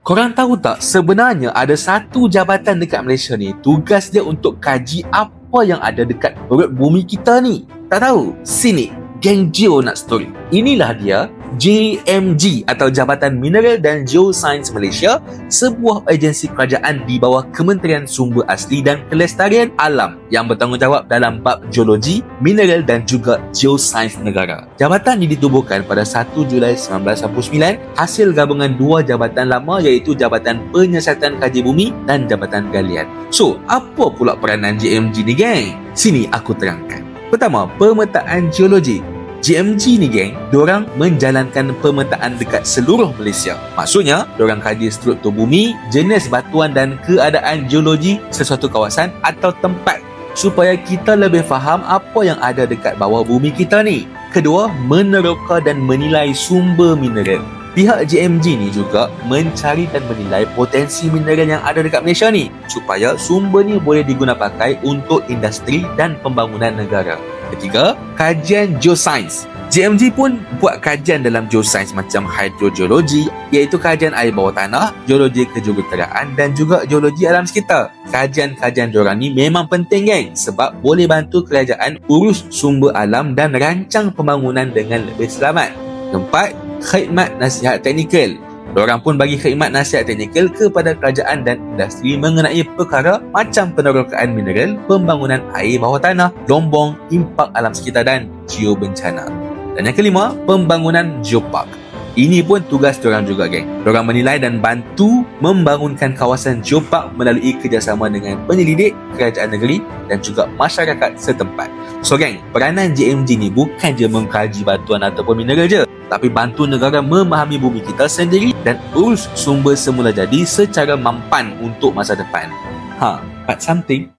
Korang tahu tak, sebenarnya ada satu jabatan dekat Malaysia ni, tugas dia untuk kaji apa yang ada dekat perut bumi kita ni. Tak tahu? Sini, geng Geo nak story. Inilah dia, JMG atau Jabatan Mineral dan Geosains Malaysia, sebuah agensi kerajaan di bawah Kementerian Sumber Asli dan Kelestarian Alam yang bertanggungjawab dalam bab geologi, mineral dan juga geosains negara. Jabatan ini ditubuhkan pada 1 Julai 1999 hasil gabungan dua jabatan lama iaitu Jabatan Penyiasatan Kaji Bumi dan Jabatan Galian. So, apa pula peranan JMG ni, geng? Sini aku terangkan. Pertama, pemetaan geologi. JMG ni, geng, diorang menjalankan pemetaan dekat seluruh Malaysia. Maksudnya, diorang kaji struktur bumi, jenis batuan dan keadaan geologi sesuatu kawasan atau tempat supaya kita lebih faham apa yang ada dekat bawah bumi kita ni. Kedua, meneroka dan menilai sumber mineral. Pihak JMG ni juga mencari dan menilai potensi mineral yang ada dekat Malaysia ni supaya sumber ni boleh diguna pakai untuk industri dan pembangunan negara. Ketiga, kajian geosains. JMG pun buat kajian dalam geosains macam hidrogeologi iaitu kajian air bawah tanah, geologi kejuruteraan dan juga geologi alam sekitar. Kajian-kajian diorang ni memang penting, geng, sebab boleh bantu kerajaan urus sumber alam dan rancang pembangunan dengan lebih selamat. Keempat, khidmat nasihat teknikal. Diorang pun bagi khidmat nasihat teknikal kepada kerajaan dan industri mengenai perkara macam penerokaan mineral, pembangunan air bawah tanah, lombong, impak alam sekitar dan geobencana. Dan yang kelima, pembangunan geopark. Ini pun tugas diorang juga, geng. Diorang menilai dan bantu membangunkan kawasan geopark melalui kerjasama dengan penyelidik, kerajaan negeri dan juga masyarakat setempat. So, geng, peranan JMG ni bukan je mengkaji batuan ataupun mineral je, tapi bantu negara memahami bumi kita sendiri dan urus sumber semula jadi secara mampan untuk masa depan. But something